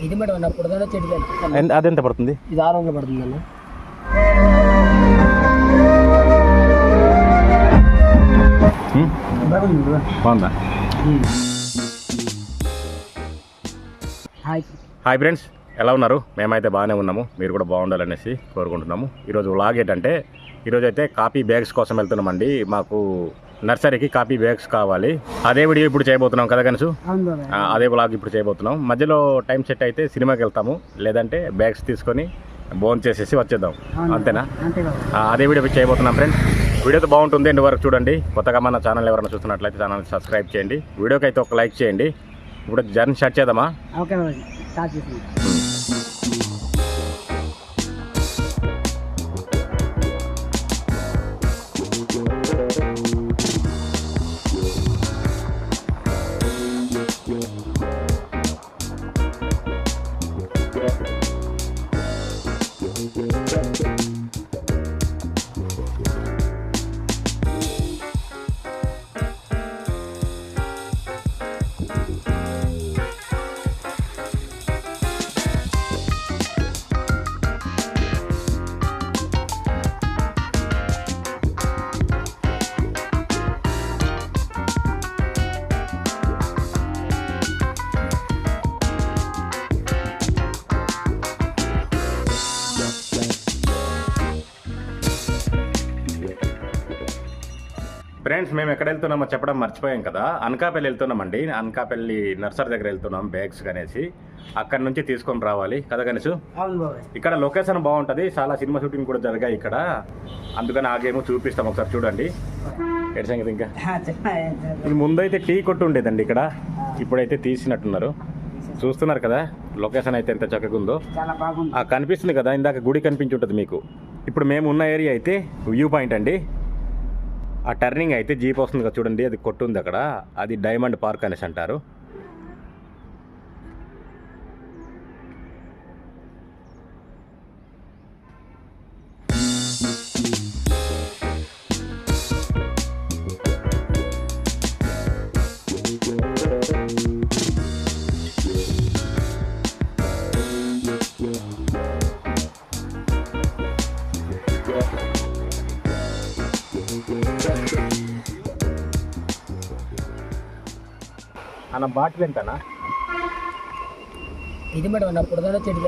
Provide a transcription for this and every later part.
ఇది మేడం అన్న పుడదన చెట్టు అదెంత పడుతుంది? ఇది 600 పడుతుంది అన్న. బాగుందా? హాయ్ ఫ్రెండ్స్, ఎలా ఉన్నారు? మేమైతే బాగానే ఉన్నాము, మీరు కూడా బాగుండాలనేసి కోరుకుంటున్నాము. ఈరోజు వ్లాగ్ ఏంటంటే, ఈరోజు అయితే కాపీ బ్యాగ్స్ కోసం వెళ్తున్నామండి. మాకు నర్సరీకి కాపీ బ్యాగ్స్ కావాలి. అదే వీడియో ఇప్పుడు చేయబోతున్నాం కదా కనుసు, అదే వ్లాగ్ ఇప్పుడు చేయబోతున్నాం. మధ్యలో టైం సెట్ అయితే సినిమాకి వెళ్తాము, లేదంటే బ్యాగ్స్ తీసుకొని బోన్ చేసేసి వచ్చేద్దాం, అంతేనా? అదే వీడియో చేయబోతున్నాం ఫ్రెండ్స్. వీడియో బాగుంటుంది, ఎండ్ వరకు చూడండి. కొత్తగా మన ఛానల్ ఎవరైనా చూస్తున్నట్లయితే ఛానల్ సబ్స్క్రైబ్ చేయండి, వీడియోకి అయితే ఒక లైక్ చేయండి. ఇప్పుడు జర్నీ స్టార్ట్ చేద్దామా? ఫ్రెండ్స్, మేము ఎక్కడ వెళ్తున్నామో చెప్పడం మర్చిపోయాం కదా. అనకాపల్లి వెళ్తున్నామండి. అనకాపల్లి నర్సరీ దగ్గర వెళ్తున్నాం బ్యాగ్స్ అనేసి. అక్కడ నుంచి తీసుకొని రావాలి కదా కనీసు. ఇక్కడ లొకేషన్ బాగుంటుంది, చాలా సినిమా షూటింగ్ కూడా జరిగాయి ఇక్కడ, అందుకని ఆగేమో చూపిస్తాం, ఒకసారి చూడండి. ఎటు సంగతి ఇంకా ఇది ముందైతే టీ కొట్టు ఉండేదండి ఇక్కడ, ఇప్పుడైతే తీసినట్టున్నారు. చూస్తున్నారు కదా లొకేషన్ అయితే ఎంత చక్కగా ఉందో. కనిపిస్తుంది కదా, ఇందాక గుడి కనిపించి ఉంటుంది మీకు. ఇప్పుడు మేము ఉన్న ఏరియా అయితే వ్యూ పాయింట్ అండి. ఆ టర్నింగ్ అయితే జీప్ వస్తుంది కదా చూడండి, అది కొట్టుంది అక్కడ, అది డైమండ్ పార్క్ అనేసి అంటారు. అన్న బాటిల్ ఎంతనా? ఇది మేడం అన్న పుడదన చెట్టు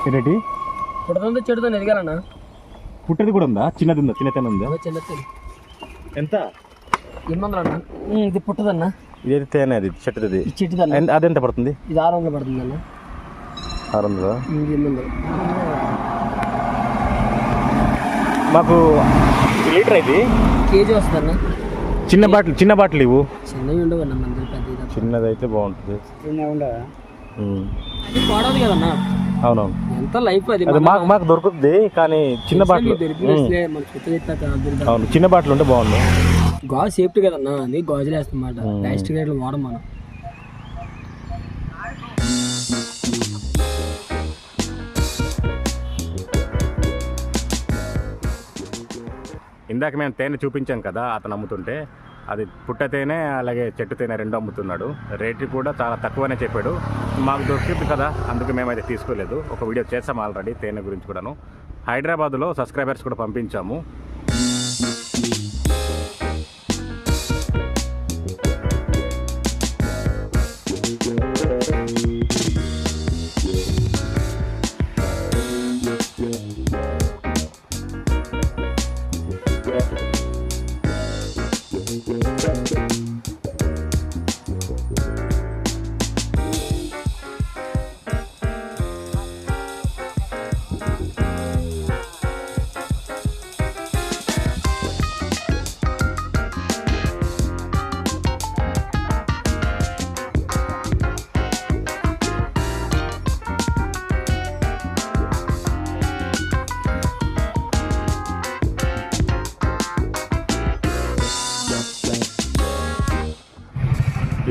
ఏంటి పుడదంతో చెడుతో ఎదగాలన్నా. పుట్టది కూడా ఉందా? చిన్నది ఉందా? చిన్నతనం ఉందా? చిన్న ఎంత? 800 అన్న. ఇది పుట్టదన్న. ఇది తేనె, అది చెట్టుది. చెట్టుదన్న. అదెంత పడుతుంది? ఇది 600 పడుతుంది అన్న. 600? 800. మాకు లీటర్ ఇది కేజీ వస్తుందన్న. చిన్న బాటిల్ ఇవ్వు. చిన్నవి ఉండవు అన్న, మంది పెద్ద. చిన్నది అయితే బాగుంటుంది. అది పోవడం కదన్నా. అవునవును, ఎంత లైఫ్ అది. మాకు దొరుకుతుంది, కానీ చిన్న బాటిల్. అవును, చిన్న బాటిల్ ఉంటే బాగుంది. గాజు సేఫ్టీ కదన్నా, అది గాజులు వేస్తామాట. ప్లాస్టిక్ రేట్లు వాడం మనం. ఇందాక మేము తేనె చూపించాం కదా, అతను అమ్ముతుంటే అది పుట్ట తేనె అలాగే చెట్టు తేనె రెండు అమ్ముతున్నాడు. రేటు కూడా చాలా తక్కువనే చెప్పాడు. మాకు దొరికింది కదా, అందుకు మేమైతే తీసుకోలేదు. ఒక వీడియో చేసాము ఆల్రెడీ తేనె గురించి కూడాను. హైదరాబాద్లో సబ్స్క్రైబర్స్ కూడా పంపించాము.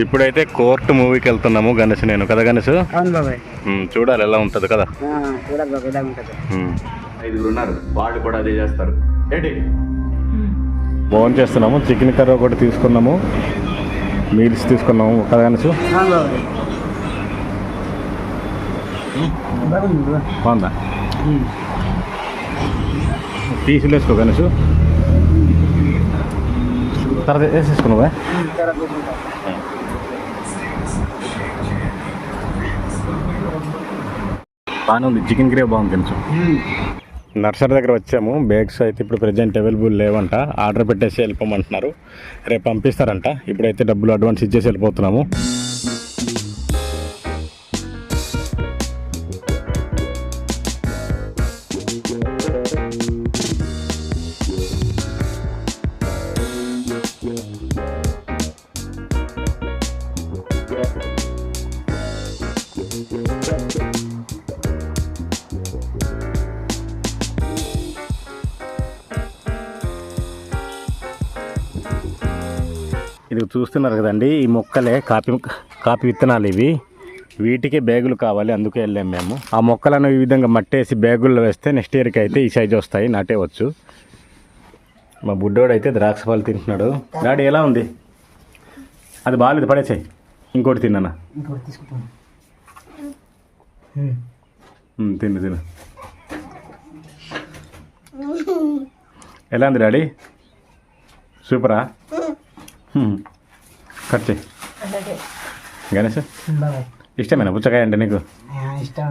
ఇప్పుడైతే కోర్టు మూవీకి వెళ్తున్నాము గణేష్, నేను కదా గణేష్? చూడాలి ఎలా ఉంటుంది కదా. 5 ఉన్నారు, వాళ్ళు కూడా అదే చేస్తారు. ఏంటి భోజనం చేస్తున్నాము, చికెన్ కర్రీ ఒకటి తీసుకున్నాము, మీల్స్ తీసుకున్నాము కదా గణేష్? బాగుందా పీసులు వేసుకో గణేష్ తర్వాత వేసేసుకున్నావా బాగానే ఉంది చికెన్ గ్రేవీ బాగుంది కొంచెం నర్సరీ దగ్గర వచ్చాము బ్యాగ్స్ అయితే ఇప్పుడు ప్రజెంట్ అవైలబుల్ లేవంట ఆర్డర్ పెట్టేసి వెళ్ళిపోమంటున్నారు రేపు పంపిస్తారంట ఇప్పుడైతే డబ్బులు అడ్వాన్స్ ఇచ్చేసి వెళ్ళిపోతున్నాము ఇది చూస్తున్నారు కదండి ఈ మొక్కలే కాపీ విత్తనాలు ఇవి వీటికి బ్యాగులు కావాలి అందుకే వెళ్ళాము మేము ఆ మొక్కలను ఈ విధంగా మట్టేసి బ్యాగుల్లో వేస్తే నెక్స్ట్ ఇయర్కి అయితే ఈ సైజు వస్తాయి నాటేవచ్చు మా బుడ్డోడు అయితే ద్రాక్ష పళ్ళు తింటున్నాడు డాడీ ఎలా ఉంది అది బాగాలేదు పడేసాయి ఇంకోటి తిన్నానా తిను తిను ఎలా ఉంది డాడీ సూపరా కట్ చేయి గణేష్ ఇష్టమేనా పుచ్చకాయ అంటే నీకు ఇష్టం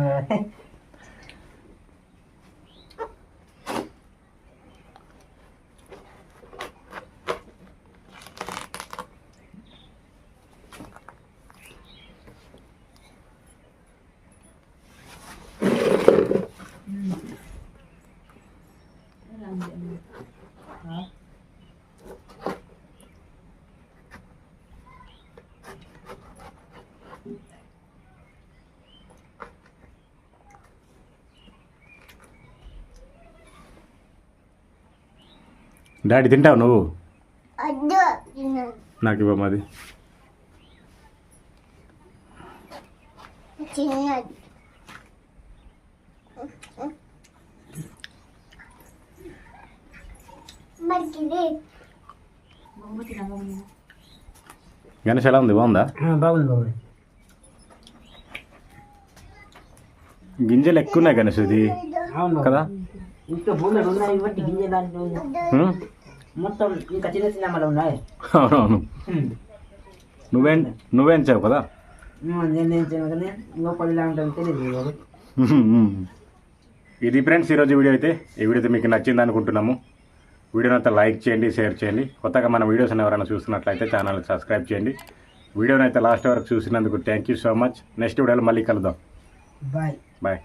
డాడీ తింటావు నువ్వు నాకు ఇవ్వమాది గణేష్ ఎలా ఉంది బాగుందా బాగుంది గింజలు ఎక్కువ ఉన్నాయి గణేష్ ఇది కదా ఇంకా భూములు ఉన్నాయి బట్టి గింజ దాంట్లో మొత్తం ఇంకా చిన్న చిన్న మళ్ళీ ఉన్నాయి అవునవును నువ్వేం చావు కదా లోపల ఉంటుంది తెలియదు ఇది ఫ్రెండ్స్ ఈరోజు వీడియో అయితే ఈ వీడియో అయితే మీకు నచ్చింది అనుకుంటున్నాము వీడియోని అయితే లైక్ చేయండి షేర్ చేయండి కొత్తగా మన వీడియోస్ ఎవరైనా చూస్తున్నట్లయితే ఛానల్ సబ్స్క్రైబ్ చేయండి వీడియోని అయితే లాస్ట్ వరకు చూసినందుకు thank you so much next వీడియోలో మళ్ళీ కలుద్దాం బాయ్ బాయ్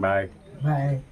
బాయ్ బాయ్